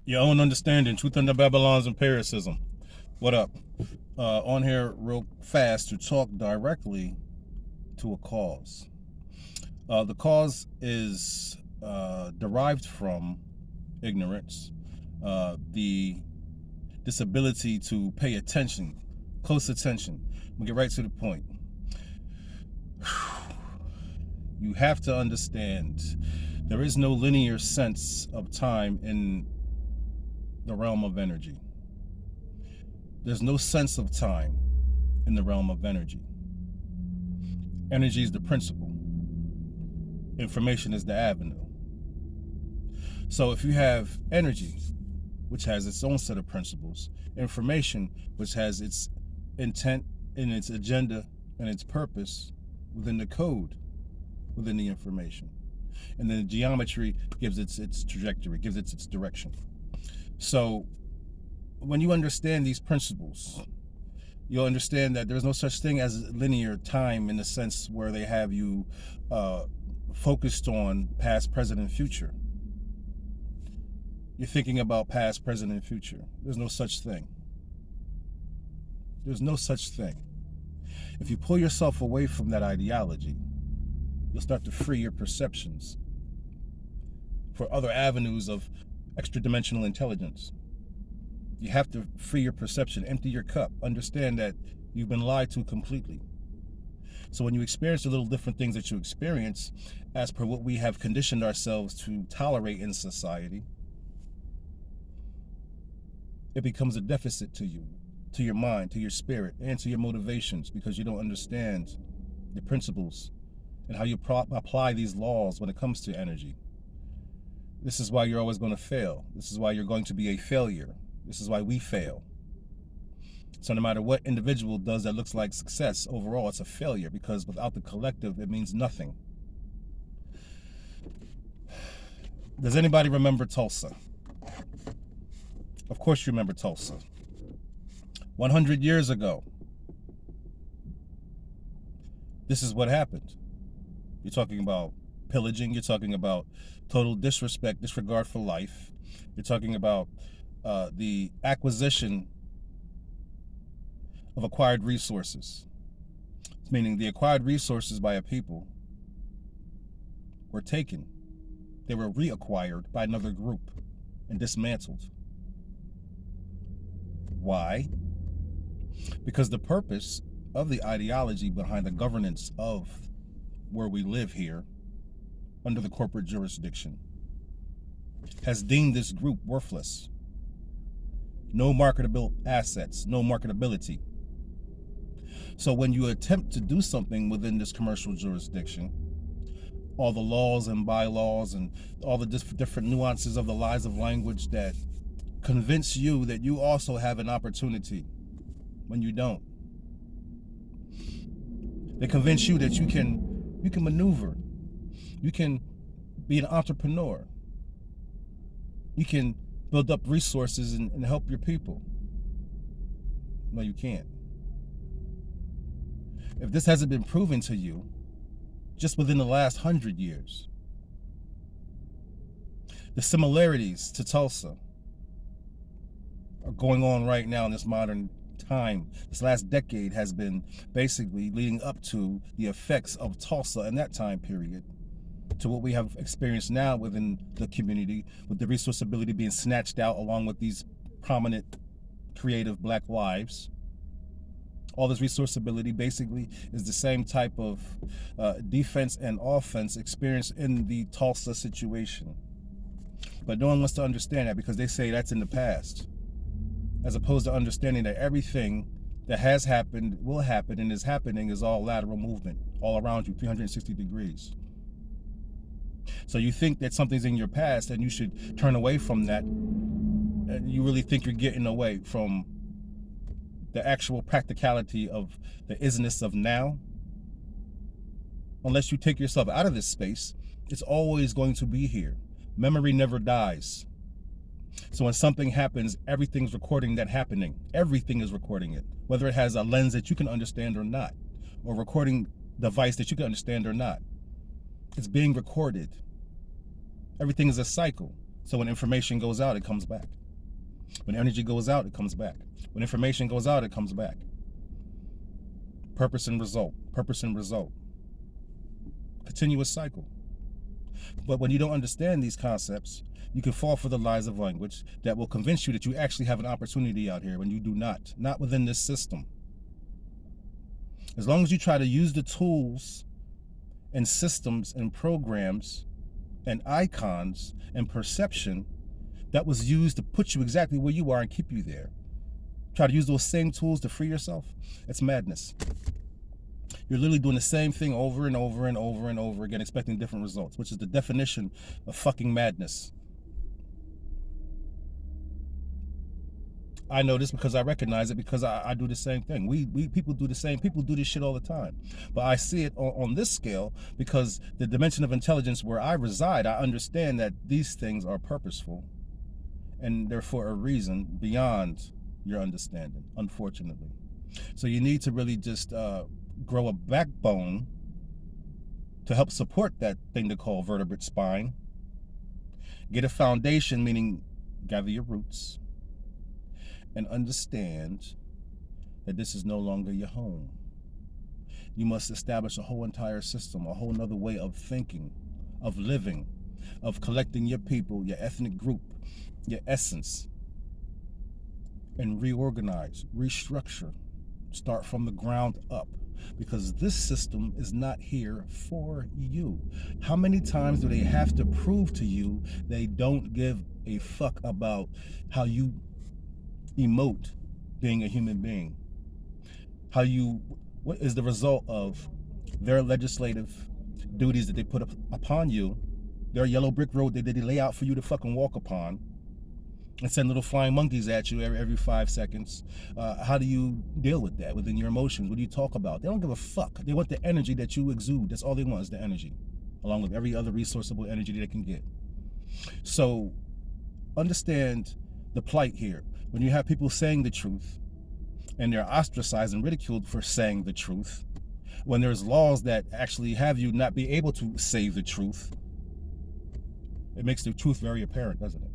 Your own understanding, truth under Babylon's empiricism. What up? On here real fast to talk directly to a cause. The cause is derived from ignorance, the disability to pay attention, close attention. We'll get right to the point. You have to understand there is no linear sense of time in the realm of energy. There's no sense of time in the realm of energy. Energy is the principle. Information is the avenue. So if you have energy, which has its own set of principles, information, which has its intent and its agenda and its purpose within the code, within the information, and then the geometry gives its trajectory, gives its direction. So when you understand these principles, you'll understand that there's no such thing as linear time in the sense where they have you focused on past, present, and future. You're thinking about past, present, and future. There's no such thing. There's no such thing. If you pull yourself away from that ideology, you'll start to free your perceptions for other avenues of extra-dimensional intelligence. You have to free your perception, empty your cup, understand that you've been lied to completely. So when you experience the little different things that you experience, as per what we have conditioned ourselves to tolerate in society, it becomes a deficit to you, to your mind, to your spirit, and to your motivations, because you don't understand the principles and how you apply these laws when it comes to energy. This is why you're always going to fail. This is why you're going to be a failure. This is why we fail. So no matter what individual does that looks like success, overall it's a failure, because without the collective, it means nothing. Does anybody remember Tulsa? Of course you remember Tulsa. 100 years ago, this is what happened. You're talking about pillaging. You're talking about total disrespect, disregard for life. You're talking about the acquisition of acquired resources, meaning the acquired resources by a people were taken. They were reacquired by another group and dismantled. Why? Because the purpose of the ideology behind the governance of where we live here under the corporate jurisdiction has deemed this group worthless. No marketable assets, no marketability. So when you attempt to do something within this commercial jurisdiction, all the laws and bylaws and all the different nuances of the lies of language that convince you that you also have an opportunity when you don't. They convince you that you can maneuver. You can be an entrepreneur. You can build up resources and help your people. No, you can't. If this hasn't been proven to you just within the last 100 years, the similarities to Tulsa are going on right now in this modern time. This last decade has been basically leading up to the effects of Tulsa in that time period to what we have experienced now within the community, with the resource ability being snatched out along with these prominent creative black lives. All this resource ability basically is the same type of defense and offense experienced in the Tulsa situation. But no one wants to understand that, because they say that's in the past, as opposed to understanding that everything that has happened, will happen, and is happening is all lateral movement, all around you, 360 degrees. So you think that something's in your past and you should turn away from that, and you really think you're getting away from the actual practicality of the isness of now. Unless you take yourself out of this space, it's always going to be here. Memory never dies. So when something happens, everything's recording that happening. Everything is recording it, whether it has a lens that you can understand or not, or recording device that you can understand or not. It's being recorded. Everything is a cycle. So when information goes out, it comes back. When energy goes out, it comes back. When information goes out, it comes back. Purpose and result. Purpose and result. Continuous cycle. But when you don't understand these concepts, you can fall for the lies of language that will convince you that you actually have an opportunity out here when you do not. Not within this system. As long as you try to use the tools and systems and programs and icons and perception that was used to put you exactly where you are and keep you there, try to use those same tools to free yourself, it's madness. You're literally doing the same thing over and over and over and over again, expecting different results, which is the definition of fucking madness. I know this because I recognize it, because I do the same thing. We people do the same. People do this shit all the time. But I see it on this scale because the dimension of intelligence where I reside, I understand that these things are purposeful and they're for a reason beyond your understanding, unfortunately. So you need to really just grow a backbone to help support that thing they call vertebrate spine. Get a foundation, meaning gather your roots, and understand that this is no longer your home. You must establish a whole entire system, a whole nother way of thinking, of living, of collecting your people, your ethnic group, your essence, and reorganize, restructure, start from the ground up. Because this system is not here for you. How many times do they have to prove to you they don't give a fuck about how you emote being a human being? What is the result of their legislative duties that they put upon you, their yellow brick road that they lay out for you to fucking walk upon, and send little flying monkeys at you every 5 seconds? How do you deal with that within your emotions? What do you talk about? They don't give a fuck. They want the energy that you exude. That's all they want, is the energy, along with every other resourceable energy that they can get. So understand the plight here. When you have people saying the truth and they're ostracized and ridiculed for saying the truth, when there's laws that actually have you not be able to say the truth, it makes the truth very apparent, doesn't it?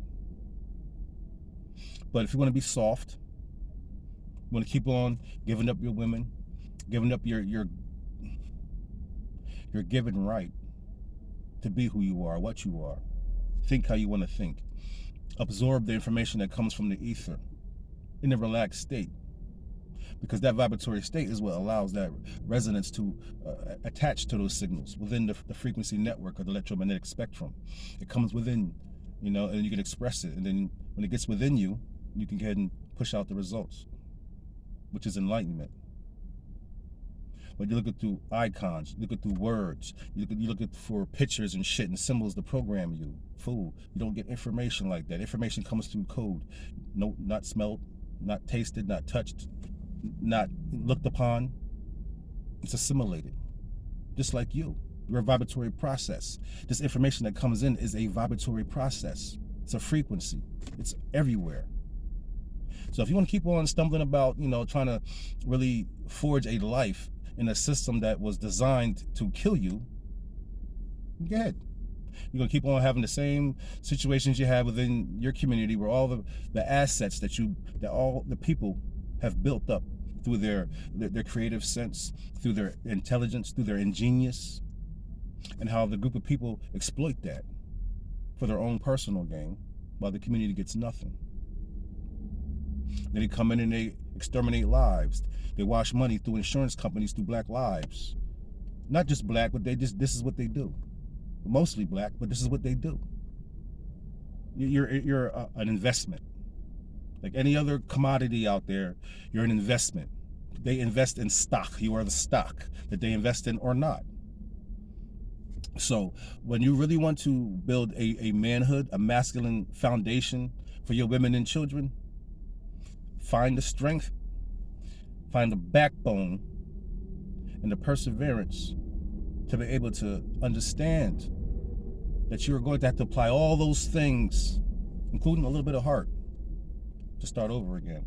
But if you want to be soft, you want to keep on giving up your women, giving up your given right to be who you are, what you are, think how you want to think, absorb the information that comes from the ether in a relaxed state, because that vibratory state is what allows that resonance to attach to those signals within the frequency network of the electromagnetic spectrum. It comes within, and you can express it, and then when it gets within you, you can go ahead and push out the results, which is enlightenment. But you look at through icons, you look at through words, you look at for pictures and shit and symbols to program you. Fool, you don't get information like that. Information comes through code. No, not smelled, not tasted, not touched, not looked upon. It's assimilated, just like you. You're a vibratory process. This information that comes in is a vibratory process. It's a frequency. It's everywhere. So if you want to keep on stumbling about, trying to really forge a life in a system that was designed to kill you, go ahead. You're going to keep on having the same situations you have within your community, where all the assets that all the people have built up through their creative sense, through their intelligence, through their ingenious, and how the group of people exploit that for their own personal gain, while the community gets nothing. Then they come in and they exterminate lives. They wash money through insurance companies, through black lives. Not just black, but this is what they do. Mostly black, but this is what they do. You're an investment. Like any other commodity out there, you're an investment. They invest in stock. You are the stock that they invest in or not. So when you really want to build a manhood, a masculine foundation for your women and children, find the strength, find the backbone, and the perseverance to be able to understand that you're going to have to apply all those things, including a little bit of heart, to start over again.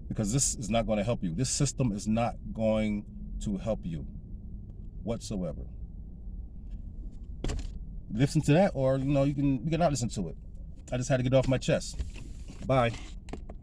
Because this is not going to help you. This system is not going to help you whatsoever. Listen to that, or you can not listen to it. I just had to get off my chest. Bye.